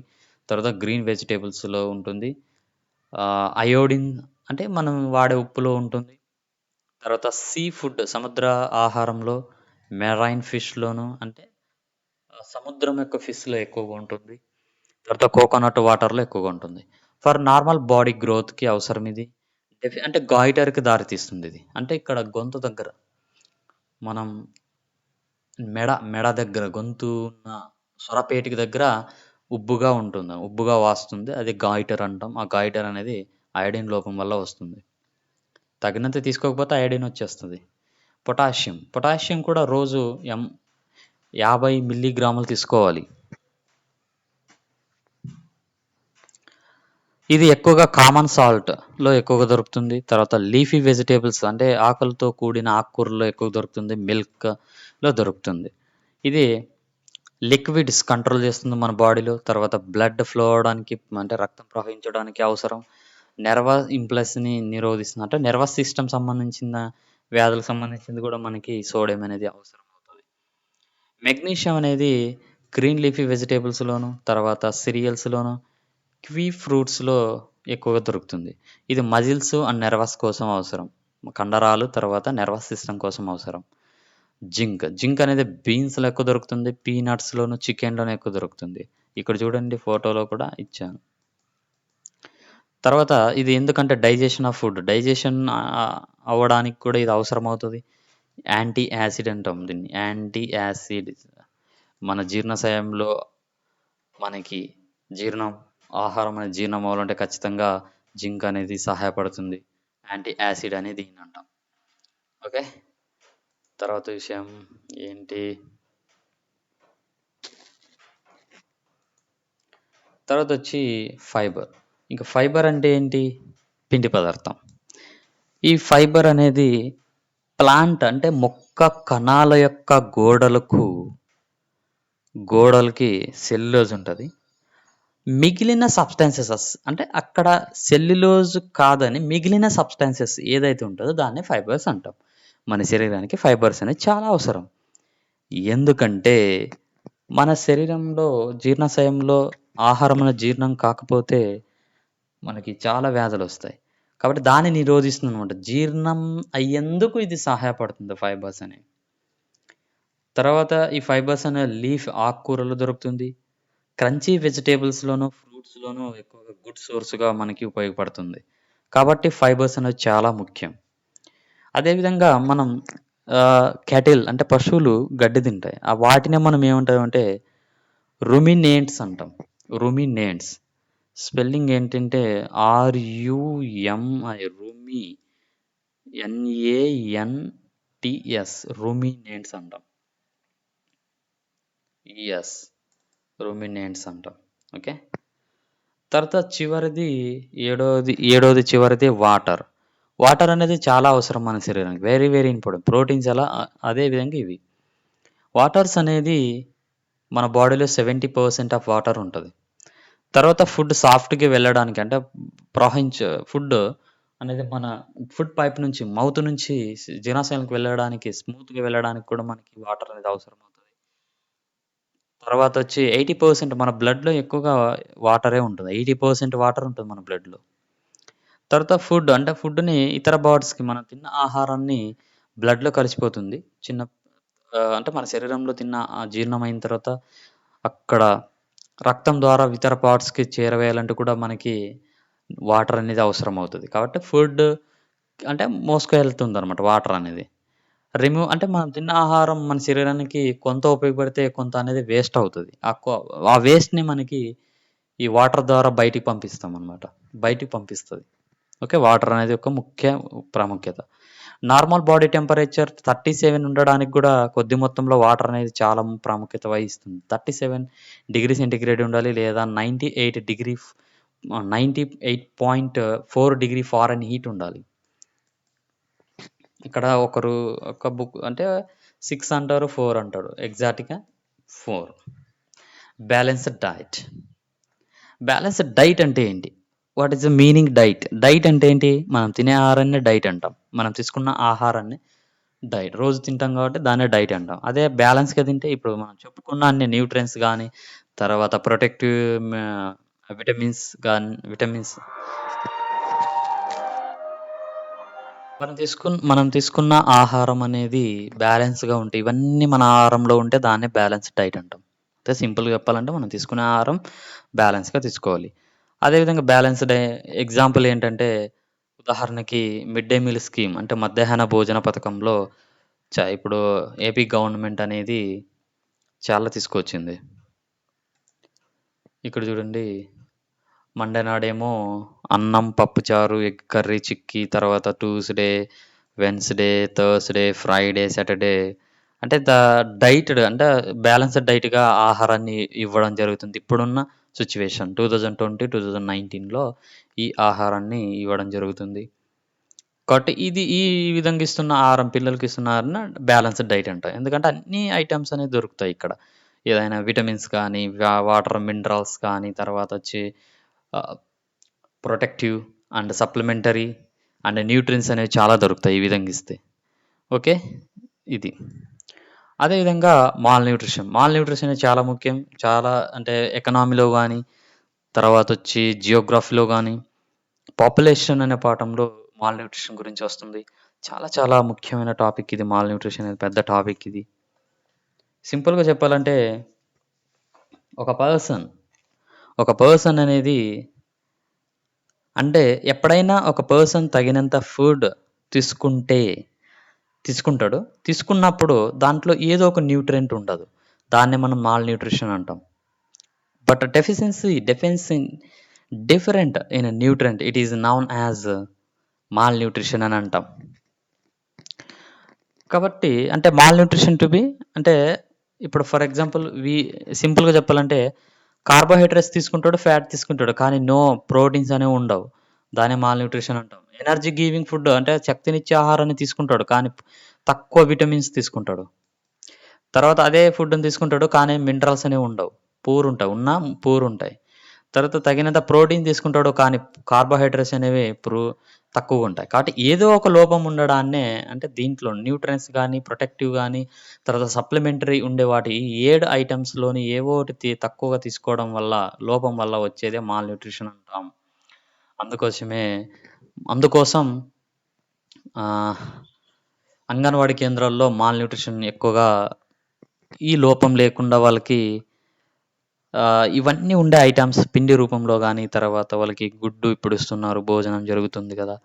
తర్వాత గ్రీన్ వెజిటబుల్స్‌లో ఉంటుంది. అయోడిన్ అంటే మనం వాడే ఉప్పులో ఉంటుంది. తర్వాత సీ ఫుడ్ సముద్ర ఆహారంలో, మెరైన్ ఫిష్‌లోను అంటే సముద్రం యొక్క ఫిష్‌లో ఎక్కువగా ఉంటుంది. తర్వాత కోకోనట్ వాటర్‌లో ఎక్కువగా ఉంటుంది. ఫర్ నార్మల్ బాడీ గ్రోత్‌కి అవసరం ఇది. అంటే గాయిటర్‌కి దారితీస్తుందిది. అంటే ఇక్కడ గొంతు దగ్గర మనం మెడ దగ్గర గొంతు ఉన్న స్వరపేటిక దగ్గర ఉబ్బుగా ఉంటుంది. ఉబ్బుగా వాస్తుంది. అది గాయిటర్ అంటాం. ఆ గాయిటర్ అనేది అయోడిన్ లోపం వల్ల వస్తుంది. తగినంత తీసుకోకపోతే అయోడిన్ వచ్చేస్తది. పొటాషియం. పొటాషియం కూడా రోజు 50 మిల్లీగ్రాములు తీసుకోవాలి. ఇది ఎక్కువగా కామన్ సాల్ట్‌లో ఎక్కువగా దొరుకుతుంది. తర్వాత లీఫీ వెజిటబుల్స్ అంటే ఆకులతో కూడిన ఆకుకూరల్లో ఎక్కువ దొరుకుతుంది. మిల్క్‌లో దొరుకుతుంది. ఇది లిక్విడ్స్ కంట్రోల్ చేస్తుంది మన బాడీలో. తర్వాత బ్లడ్ ఫ్లో అవ్వడానికి అంటే రక్తం ప్రవహించడానికి అవసరం. ఇంపల్స్‌ని నిరోధిస్తుంది. అంటే నర్వస్ సిస్టమ్ సంబంధించిన వ్యాధులకు సంబంధించింది కూడా మనకి సోడియం అనేది అవసరం అవుతది. మెగ్నీషియం అనేది గ్రీన్ లీఫీ వెజిటబుల్స్‌లోను, తర్వాత సీరియల్స్‌లోను, కివి ఫ్రూట్స్‌లో ఎక్కువగా దొరుకుతుంది. ఇది మజిల్స్ అండ్ నెర్వస్ కోసం అవసరం. కండరాలు తర్వాత నర్వస్ సిస్టమ్ కోసం అవసరం. జింక్ అనేది బీన్స్‌లో ఎక్కువ దొరుకుతుంది. పీనట్స్‌లోను, చికెన్‌లోను ఎక్కువ దొరుకుతుంది. ఇక్కడ చూడండి ఫోటోలో కూడా ఇచ్చాను. తర్వాత ఇది ఎందుకంటే డైజెషన్ ఆఫ్ ఫుడ్. డైజెషన్ అవ్వడానికి కూడా ఇది అవసరమవుతది. యాంటీ యాసిడ్ అంటాం దీన్ని. యాంటీ యాసిడ్ మన జీర్ణశయంలో మనకి జీర్ణం ఆహారం అనేది జీర్ణం అవ్వాలంటే ఖచ్చితంగా జింక్ అనేది సహాయపడుతుంది. యాంటీ యాసిడ్ అని దీన్నంటాం. ఓకే. తర్వాత విషయం ఏంటి? తర్వాతొచ్చి ఫైబర్. ఇంక ఫైబర్ అంటే ఏంటి? పిండి పదార్థం. ఈ ఫైబర్ అనేది ప్లాంట్ అంటే మొక్క కణాల యొక్క గోడలకి సెల్యులోజ్ ఉంటది. మిగిలిన సబ్‌స్టాన్సెస్ అంటే అక్కడ సెల్యులోజ్ కాదని మిగిలిన సబ్‌స్టాన్సెస్ ఏదైతే ఉంటదో దాన్నే ఫైబర్స్ అంటాం. మన శరీరానికి ఫైబర్స్ అనేది చాలా అవసరం. ఎందుకంటే మన శరీరంలో జీర్ణాశయంలో ఆహారం అనేది జీర్ణం కాకపోతే మనకి చాలా వ్యాధులొస్తాయి. కాబట్టి దాన్ని నిరోధిస్తుందనమాట. జీర్ణం అయ్యేందుకు ఇది సహాయపడుతుంది ఫైబర్స్ అనేవి. తర్వాత ఈ ఫైబర్స్ అనే లీఫ్ ఆకుకూరల్లో దొరుకుతుంది. క్రంచీ వెజిటబుల్స్‌లోను, ఫ్రూట్స్‌లోను ఎక్కువగా గుడ్ సోర్స్‌గా మనకి ఉపయోగపడుతుంది. కాబట్టి ఫైబర్స్ అనేవి చాలా ముఖ్యం. అదేవిధంగా మనం క్యాటిల్ అంటే పశువులు గడ్డి తింటాయి. వాటినే మనం ఏమంటామంటే రుమినేంట్స్ అంటాం. రుమినేంట్స్. స్పెల్లింగ్ ఏంటంటే ఆర్‌యుఎంఐ రుమి ఎన్ఏఎన్‌టిఎస్ రుమినేంట్స్ అంటాం. యెస్. రుమినేంట్స్ అంటాం. ఓకే. తర్వాత ఏడోది చివరిది వాటర్. వాటర్ అనేది చాలా అవసరం మన శరీరానికి. Very, very important. ప్రోటీన్స్ ఎలా అదే విధంగా ఇవి. వాటర్స్ అనేది మన బాడీలో 70% ఆఫ్ వాటర్ ఉంటది. తర్వాత ఫుడ్ సాఫ్ట్‌గా వెళ్ళడానికి అంటే ఫుడ్ అనేది మన ఫుడ్ పైప్ నుంచి మౌత్ నుంచి జీర్ణాశయానికి వెళ్ళడానికి స్మూత్‌గా వెళ్ళడానికి కూడా మనకి వాటర్ అనేది అవసరమవుతది. తర్వాతొచ్చి 80% మన బ్లడ్‌లో ఎక్కువగా వాటరే ఉంటది. 80% వాటర్ ఉంటది మన బ్లడ్‌లో. తర్వాత ఫుడ్‌ని ఇతర బాడీస్‌కి మనం తిన్న ఆహారాన్ని బ్లడ్‌లో కలిసిపోతుంది. అంటే మన శరీరంలో జీర్ణమైన తర్వాత అక్కడ రక్తం ద్వారా ఇతర పార్ట్స్‌కి చేరవేయాలంటే కూడా మనకి వాటర్ అనేది అవసరమవుతది. కాబట్టి అంటే మోసుకెళ్తుందనమాట వాటర్ అనేది. అంటే మనం తిన్న ఆహారం మన శరీరానికి కొంత ఉపయోగపడితే కొంత అనేది వేస్ట్ అవుతది. ఆ వేస్ట్‌ని మనకి ఈ వాటర్ ద్వారా బయటికి పంపిస్తామనమాట. బయటికి పంపిస్తది. ఓకే. వాటర్ అనేది ఒక ముఖ్య ప్రాముఖ్యత. నార్మల్ బాడీ టెంపరేచర్ 37 ఉండడానికి గూడా కొద్ది మొత్తంలో వాటర్ అనేది చాలా ప్రాముఖ్యత వహిస్తుంది. 37 డిగ్రీ సెంటీగ్రేడ్ ఉండాలి లేదా 98.4 డిగ్రీ ఫారెన్‌హీట్ ఉండాలి. ఇక్కడ ఒక బుక్ అంటే 6 అంటారు, 4 అంటాడు. ఎగ్జాక్ట్‌గా 4. Balanced diet. బ్యాలెన్స్‌డ్ డైట్ అంటే ఏంటి? What is the meaning diet? Diet అంటే ఏంటి? మనం తినే ఆహారాన్ని డైట్ అంటాం. మనం తీసుకున్న ఆహారాన్ని డైట్. రోజు తింటాం కాబట్టి దాన్నే డైట్ అంటాం. అదే బ్యాలెన్స్‌గా తింటే ఇప్పుడు మనం చెప్పుకున్న అన్ని న్యూట్రియంట్స్ గాని, తర్వాత ప్రొటెక్టివ్ మ విటమిన్స్ మనం తీసుకున్న ఆహారం అనేది బ్యాలెన్స్‌గా ఉంటే ఇవన్నీ మన ఆహారంలో ఉంటే దాన్నే బ్యాలెన్స్‌డ్ డైట్ అంటాం. అంటే సింపుల్‌గా చెప్పాలంటే మనం తీసుకునే ఆహారం బ్యాలెన్స్‌గా తీసుకోవాలి. అదేవిధంగా బ్యాలెన్స్‌డ్ ఎగ్జాంపుల్ ఏంటంటే ఉదాహరణకి మిడ్ డే మీల్ స్కీమ్ అంటే మధ్యాహ్న భోజన పథకంలో ఇప్పుడు ఏపీ గవర్నమెంట్ అనేది చాలా తీసుకొచ్చింది. ఇక్కడ చూడండి మండే నాడేమో అన్నం, పప్పుచారు, ఎగ్ కర్రీ, చిక్కీ, తర్వాత Tuesday, Wednesday, Thursday, Friday, Saturday అంటే అంటే బ్యాలెన్స్‌డ్ డైట్‌గా ఆహారాన్ని ఇవ్వడం జరుగుతుంది. ఇప్పుడున్న సిట్యుయేషన్ 2020, 2019లో ఈ ఆహారాన్ని ఇవ్వడం జరుగుతుంది. కాబట్టి ఈ విధంగా ఇస్తున్న ఆహారం పిల్లలకిస్తున్న ఆహారాన్ని బ్యాలెన్స్‌డ్ డైట్ అంటాం. ఎందుకంటే అన్ని ఐటెమ్స్ అనేవి దొరుకుతాయి ఇక్కడ. ఏదైనా విటమిన్స్ కానీ, వాటర్ మినరల్స్ కానీ, తర్వాతొచ్చి ఆహ్, protective and supplementary and nutrients అనేవి చాలా దొరుకుతాయి ఈ విధంగా ఇస్తే. ఓకే. ఇది. అదే విధంగా మాల్ న్యూట్రిషన్ అనేది చాలా ముఖ్యం. చాలా అంటే ఎకనామీలో గాని, తర్వాతొచ్చి జియోగ్రఫీలో గాని, పాపులేషన్ అనే పాఠంలో మాల్ న్యూట్రిషన్ గురించి వస్తుంది. చాలా చాలా ముఖ్యమైన టాపిక్ ఇది మాల్ న్యూట్రిషన్ అనేది పెద్ద టాపిక్ ఇది. సింపుల్‌గా చెప్పాలంటే ఒక పర్సన్, ఒక పర్సన్ అనేది అంటే ఎప్పుడైనా ఒక పర్సన్ తగినంత ఫుడ్ తీసుకుంటే తీసుకుంటాడు. తీసుకున్నప్పుడు దాంట్లో ఏదో ఒక న్యూట్రియంట్ ఉండదు. దాన్నే మనం మాల్ న్యూట్రిషన్ అంటాం. But deficiency different in nutrient it is known as malnutrition అని అంటాం. కాబట్టి అంటే మాల్ న్యూట్రిషన్ టు బి అంటే ఇప్పుడు ఫర్ ఎగ్జాంపుల్ సింపుల్‌గా చెప్పాలంటే కార్బోహైడ్రేట్స్ తీసుకుంటాడు, ఫ్యాట్ తీసుకుంటాడు. కానీ నో ప్రోటీన్స్ అనేవి ఉండవు. దాన్నే మాల్ న్యూట్రిషన్ అంటాం. ఎనర్జీ గివింగ్ ఫుడ్ అంటే శక్తినిచ్చే ఆహారాన్ని తీసుకుంటాడు. కానీ తక్కువ విటమిన్స్ తీసుకుంటాడు. తర్వాత అదే ఫుడ్‌ని తీసుకుంటాడు. కానీ మినరల్స్ అనేవి ఉండవు. పూర్ ఉంటాయి. ఉన్నా పూర్ ఉంటాయి. తర్వాత తగినంత ప్రోటీన్ తీసుకుంటాడు. కానీ కార్బోహైడ్రేట్స్ అనేవి తక్కువుంటాయి. కాబట్టి ఏదో ఒక లోపం ఉండడాన్నే అంటే దీంట్లో న్యూట్రియంట్స్ గానీ, ప్రొటెక్టివ్ గానీ, తర్వాత సప్లిమెంటరీ ఉండే వాటి ఈ 7 ఐటెమ్స్‌లోని ఏవో ఒకటి తక్కువగా తీసుకోవడం వల్ల, లోపం వల్ల వచ్చేదే మాల్ న్యూట్రిషన్ అంటాం. అందుకోసమే అందుకోసం ఆహ్, అంగన్వాడీ కేంద్రాల్లో మాల్ న్యూట్రిషన్ ఎక్కువగా ఈ లోపం లేకుండా వాళ్ళకి ఇవన్నీ ఉండే ఐటెమ్స్ పిండి రూపంలో గానీ, తర్వాత వాళ్ళకి గుడ్డు ఇప్పుడు ఇస్తున్నారు. భోజనం జరుగుతుంది గదా!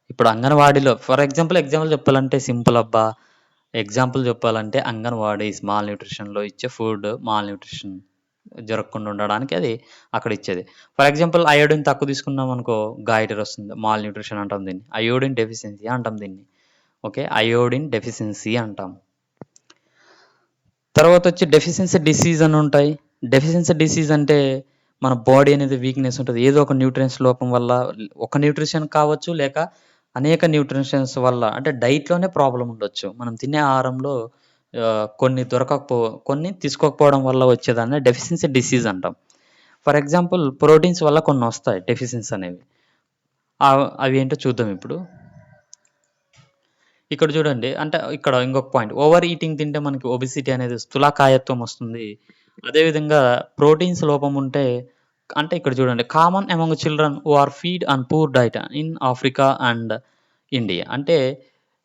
ఇప్పుడు అంగన్వాడీలో ఎగ్జాంపుల్ చెప్పాలంటే సింపుల్ అబ్బా! ఎగ్జాంపుల్ చెప్పాలంటే అంగన్వాడీస్ మాల్ న్యూట్రిషన్‌లో ఇచ్చే ఫుడ్ మాల్ న్యూట్రిషన్ జరగకుండా ఉండడానికి అది అక్కడ ఇచ్చేది. ఫర్ ఎగ్జాంపుల్ అయోడిన్ తక్కువ తీసుకున్నామనుకో గాయిటర్ వస్తుంది. మాల్ న్యూట్రిషన్ అంటాం దీన్ని. అయోడిన్ డెఫిషియన్సీ అంటాం దీన్ని. ఓకే. అయోడిన్ డెఫిషియన్సీ అంటాం. తర్వాతొచ్చి డెఫిషియన్సీ డిసీజ్ అని ఉంటాయి. డెఫిషియన్సీ డిసీజ్ అంటే మన బాడీ అనేది వీక్‌నెస్ ఉంటది. ఏదో ఒక న్యూట్రియంట్స్ లోపం వల్ల ఒక న్యూట్రిషన్ కావచ్చు, లేక అనేక న్యూట్రిషన్స్ వల్ల అంటే డైట్‌లోనే ప్రాబ్లమ్ ఉండొచ్చు. మనం తినే ఆహారంలో కొన్ని కొన్ని తీసుకోకపోవడం వల్ల వచ్చేదాన్ని డెఫిషియన్సీ డిసీజ్ అంటాం. ఫర్ ఎగ్జాంపుల్ ప్రోటీన్స్ వల్ల కొన్నొస్తాయి డెఫిషియన్సీ అనేవి. అవి ఏంటో చూద్దాం ఇప్పుడు. ఇక్కడ చూడండి. అంటే ఇక్కడ ఇంకొక పాయింట్. ఓవర్ ఈటింగ్ తింటే మనకి ఒబెసిటీ అనేది స్థూలకాయత్వం వస్తుంది. అదే విధంగా ప్రోటీన్స్ లోపం ఉంటే అంటే ఇక్కడ చూడండి. Common among children who are fed on poor diet in Africa and India. అంటే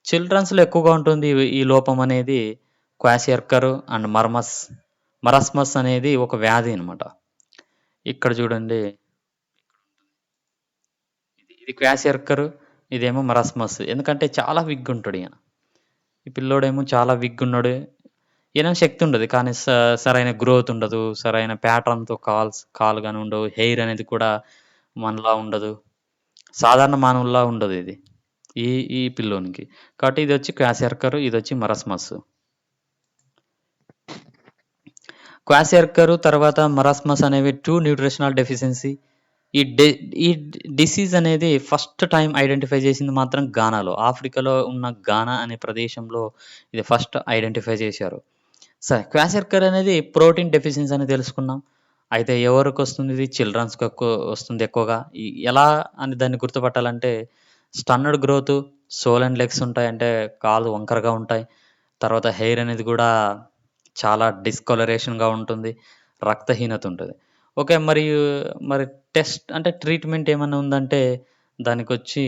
చిల్డ్రన్స్‌లో ఎక్కువగా ఉంటుంది ఈ లోపం అనేది. క్వాషియర్కర్ అండ్ మరస్మస్ అనేది ఒక వ్యాధి అన్నమాట. ఇక్కడ చూడండి. ఇది క్వాషియర్కర్, ఇదేమో మరస్మస్. ఎందుకంటే చాలా విగ్గుంటాడు ఈయన. ఈ పిల్లోడేమో చాలా విగ్గున్నాడు. ఈయనకి శక్తి ఉండదు. కానీ సరైన గ్రోత్ ఉండదు. సరైన ప్యాటర్న్‌తో కాళ్ళు గాని ఉండవు. హెయిర్ అనేది కూడా మనలా ఉండదు. సాధారణ మానవుల్లా ఉండదు ఇది. ఈ ఈ పిల్లోనికి. కాబట్టి ఇదొచ్చి క్వాషియర్కర్, ఇదొచ్చి మరస్మస్. క్వాషియర్కర్ తర్వాత మరస్మస్ అనేవి 2 న్యూట్రిషనల్ డెఫిషియన్సీ. ఈ డె ఈ డిసీజ్ అనేది ఫస్ట్ టైమ్ ఐడెంటిఫై చేసింది మాత్రం ఘానాలో. ఆఫ్రికాలో ఉన్న ఘానా అనే ప్రదేశంలో ఇది ఫస్ట్ ఐడెంటిఫై చేశారు. క్వాషియర్కర్ అనేది ప్రోటీన్ డెఫిషియన్సీ అని తెలుసుకున్నాం. అయితే ఎవరికొస్తుంది ఇది? చిల్డ్రన్స్‌కి వస్తుంది ఎక్కువగా. ఎలా అని దాన్ని గుర్తుపట్టాలంటే స్టన్నర్డ్ గ్రోత్, సోలెన్ లెగ్స్ ఉంటాయి. అంటే కాళ్ళు వంకరగా ఉంటాయి. తర్వాత హెయిర్ అనేది గూడా చాలా డిస్‌కలరేషన్‌గా ఉంటుంది. రక్తహీనత ఉంటది. ఓకే. మరి టెస్ట్ అంటే ట్రీట్‌మెంట్ ఏమన్నా ఉందంటే దానికొచ్చి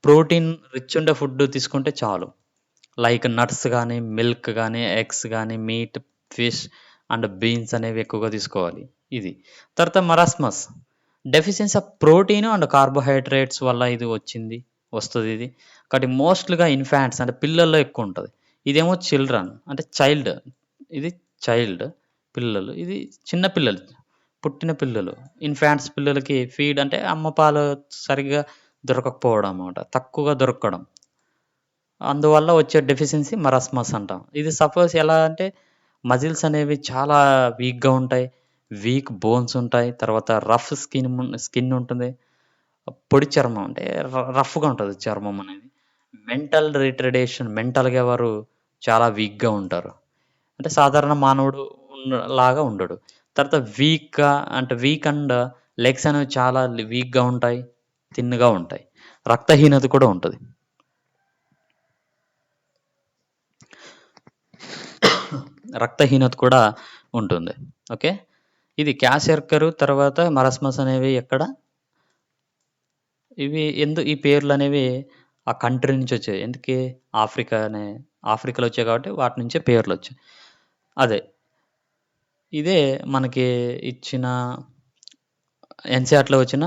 ప్రోటీన్ రిచ్ ఉండే ఫుడ్ తీసుకుంటే చాలు. లైక్ నట్స్ గానీ, మిల్క్ గానీ, ఎగ్స్ గానీ, మీట్, ఫిష్ అండ్ బీన్స్ అనేవి ఎక్కువగా తీసుకోవాలి. ఇది. తర్వాత marasmus. Deficiency of protein and carbohydrates వల్ల ఇది వస్తదిది. కాబట్టి మోస్ట్‌లీగా ఇన్‌ఫాంట్స్ అంటే పిల్లల్లో ఎక్కువుంటది. ఇదేమో చిల్డ్రన్ అంటే చైల్డ్. ఇది చైల్డ్ పిల్లలు. ఇది చిన్న పిల్లలు. పుట్టిన పిల్లలు. ఇన్‌ఫాంట్స్ పిల్లలకి ఫీడ్ అంటే అమ్మ పాలు సరిగ్గా దొరకకపోవడం అన్నమాట. తక్కువగా దొరకడం. అందువల్ల వచ్చే డెఫిషియన్సీ మరస్మస్ అంటాం. ఇది సపోజ్ ఎలా అంటే మజిల్స్ అనేవి చాలా వీక్‌గా ఉంటాయి. వీక్ బోన్స్ ఉంటాయి. తర్వాత రఫ్ స్కిన్ ఉంటుంది. పొడి చర్మం అంటే రఫ్‌గా ఉంటది చర్మం అనేది. మెంటల్‌గా వారు చాలా వీక్‌గా ఉంటారు. అంటే సాధారణ మానవుడు లాగా ఉండడు. తర్వాత వీక్ అండ్ లెగ్స్ అనేవి చాలా వీక్‌గా ఉంటాయి. థిన్‌గా ఉంటాయి. రక్తహీనత కూడా ఉంటది. రక్తహీనత కూడా ఉంటుంది. ఓకే. ఇది క్వాషియర్కర్ తర్వాత మరస్మస్ అనేవి ఎక్కడ ఈ పేర్లనేవి ఆ కంట్రీ నుంచి వచ్చాయి. ఎందుకి ఆఫ్రికాలో వచ్చాయి కాబట్టి వాటి నుంచే పేర్లొచ్చాయి. అదే. ఇదే మనకి ఇచ్చిన ఎన్‌సీఈఆర్‌టీలో వచ్చిన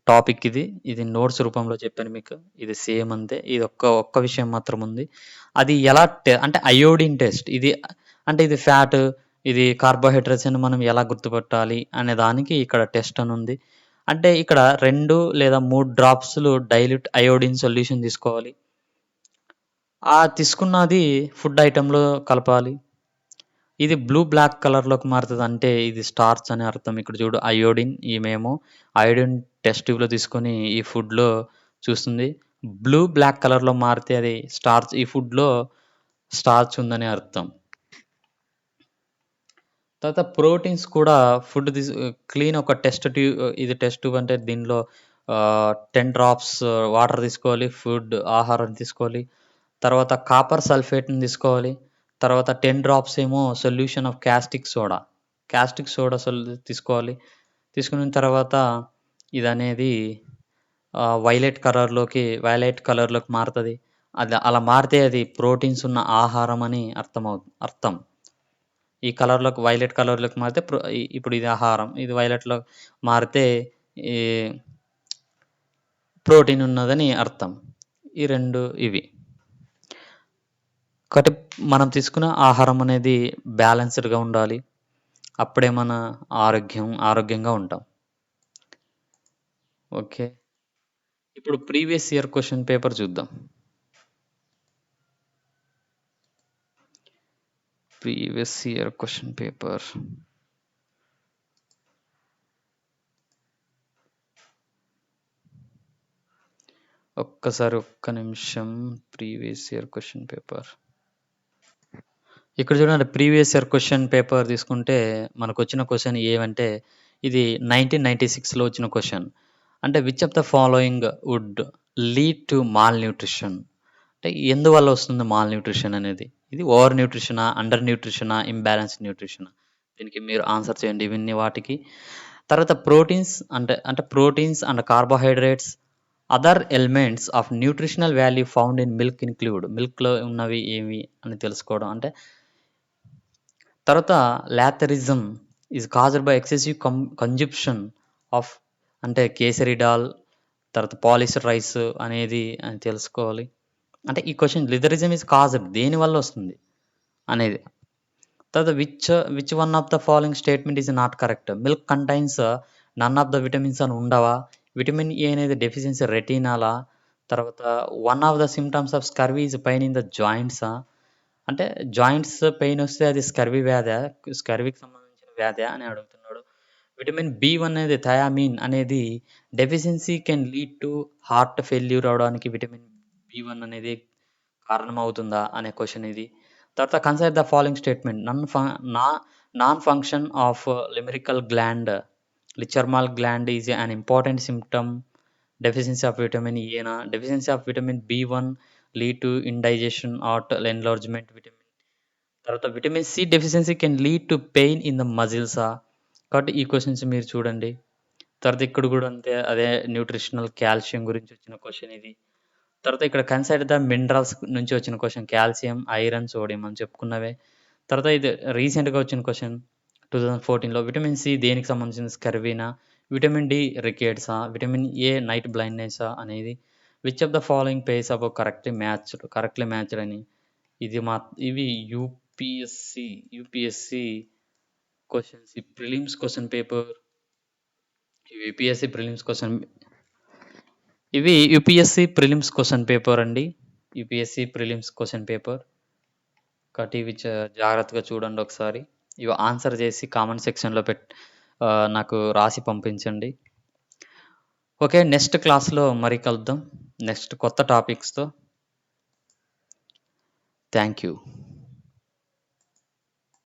టాపిక్ ఇది. ఇది నోట్స్ రూపంలో చెప్పాను మీకు. ఇది సేమ్ అంతే. ఇది ఒక్క విషయం మాత్రం ఉంది. అది ఎలా అంటే అయోడిన్ టెస్ట్. ఇది ఫ్యాట్, ఇది కార్బోహైడ్రేట్స్ అని మనం ఎలా గుర్తుపట్టాలి అనే దానికి ఇక్కడ టెస్ట్ అని ఉంది. అంటే ఇక్కడ 2 లేదా 3 డ్రాప్స్‌లు డైల్యూట్ అయోడిన్ సొల్యూషన్ తీసుకోవాలి. తీసుకున్నది ఫుడ్ ఐటెమ్‌లో కలపాలి. ఇది బ్లూ బ్లాక్ కలర్‌లోకి మారుతది. అంటే ఇది స్టార్చ్ అని అర్థం. ఇక్కడ చూడు అయోడిన్ ఈమేమో అయోడిన్ టెస్ట్ ట్యూబ్‌లో తీసుకొని ఈ ఫుడ్‌లో చూస్తుంది. బ్లూ బ్లాక్ కలర్‌లో మారితే అది స్టార్చ్ ఈ ఫుడ్‌లో స్టార్చ్ ఉందని అర్థం. తర్వాత ప్రోటీన్స్ కూడా ఫుడ్ క్లీన్ ఒక ఇది టెస్ట్ ట్యూబ్ అంటే దీనిలో 10 డ్రాప్స్ వాటర్ తీసుకోవాలి. ఆహారం తీసుకోవాలి. తర్వాత కాపర్ సల్ఫేట్‌ని తీసుకోవాలి. తర్వాత 10 డ్రాప్స్ ఏమో solution of caustic soda. Caustic soda తీసుకోవాలి. తీసుకున్న తర్వాత ఇదనేది వైలెట్ కలర్‌లోకి మారతది. అది అలా మారితే అది ప్రోటీన్స్ ఉన్న ఆహారం అని అర్థం. ఈ వైలెట్ కలర్‌లోకి మారితే ఇప్పుడు ఇది ఆహారం. ఇది వైలెట్‌లో మారితే ఈ ప్రోటీన్ ఉన్నదని అర్థం. ఈ 2 ఇవి. కాబట్టి మనం తీసుకున్న ఆహారం అనేది బ్యాలెన్స్‌డ్‌గా ఉండాలి. అప్పుడే మన ఆరోగ్యంగా ఉంటాం. ఓకే. ఇప్పుడు ప్రీవియస్ ఇయర్ క్వెషన్ పేపర్ చూద్దాం. Previous year question paper. ఒక్క నిమిషం. Previous year question paper. ఇక్కడ చూడండి ప్రీవియస్ ఇయర్ క్వెషన్ పేపర్ తీసుకుంటే మనకొచ్చిన క్వెషన్ ఏవంటే ఇది 1996లో వచ్చిన క్వెషన్. అంటే which of the following would lead to malnutrition? అంటే ఎందువల్ల వస్తుంది మాల్ న్యూట్రిషన్ అనేది? ఇది ఓవర్ న్యూట్రిషనా? అండర్ న్యూట్రిషనా? ఇంబాలెన్స్డ్ న్యూట్రిషనా? దీనికి మీరు ఆన్సర్ చేయండి ఇవన్నీ వాటికి. తర్వాత proteins and carbohydrates other elements of nutritional value found in milk include. మిల్క్‌లో ఉన్నవి ఏవి అని తెలుసుకోవడం. అంటే తర్వాత lathyrism is caused by excessive consumption of అంటే కేసరిడాల్, తర్వాత పాలిష్డ్ రైస్ అని తెలుసుకోవాలి. అంటే ఈ క్వెషన్ లిథరిజం ఈజ్ కాజ్డ్ దేనివల్ల వస్తుంది అనేది. తర్వాత which one of the following statement is not correct? Milk contains none of the vitamins అని ఉండవా? విటమిన్ ఏ అనేది డెఫిషియన్సీ రెటినాలా? తర్వాత one of the symptoms of scurvy is pain in the జాయింట్సా? అంటే జాయింట్స్ పెయిన్ వస్తే అది స్కర్వీకి సంబంధించిన వ్యాధా అని అడుగుతున్నాడు. విటమిన్ బి1 అనేది థయామిన్ అనేది deficiency can lead to heart failure అవడానికి విటమిన్ బి1 అనేది కారణమవుతుందా అనే క్వెషన్ ఇది. తర్వాత consider the following statement non function of lacrimal gland lacrimal gland is an important symptom deficiency of vitamin ఏనా? Deficiency of vitamin B one lead to indigestion or enlargement తర్వాత vitamin C deficiency can lead to pain in the మజిల్సా? కాబట్టి ఈ questions మీరు చూడండి. తర్వాత ఇక్కడ కూడా అంతే అదే న్యూట్రిషనల్ కాల్షియం గురించి వచ్చిన క్వెషన్ ఇది. తర్వాత ఇక్కడ కన్సిడర్ ద మినరల్స్ నుంచి వచ్చిన క్వెషన్ కాల్షియం, ఐరన్, సోడియం అని చెప్పుకున్నవే. తర్వాత ఇది రీసెంట్‌గా వచ్చిన క్వెషన్ 2014లో విటమిన్ సి దేనికి సంబంధించింది? స్కర్వీనా? విటమిన్ డి రికెట్సా? విటమిన్ ఏ నైట్ బ్లైండ్‌నెస్సా అనేది. Which of the following pairs above correctly matched అని. ఇవి యూపీఎస్‌సి క్వెషన్స్. ఈ prelims question paper UPSC prelims question ఇవి యూపీఎస్‌సి ప్రిలిమ్స్ క్వెషన్ పేపర్ అండి. UPSC prelims question paper. కాబట్టి ఇవి జాగ్రత్తగా చూడండి ఒకసారి. ఇవి ఆన్సర్ చేసి కామెంట్ సెక్షన్‌లో నాకు రాసి పంపించండి. ఓకే. నెక్స్ట్ క్లాస్‌లో మరి కలుద్దాం. నెక్స్ట్ కొత్త టాపిక్స్‌తో. Thank you.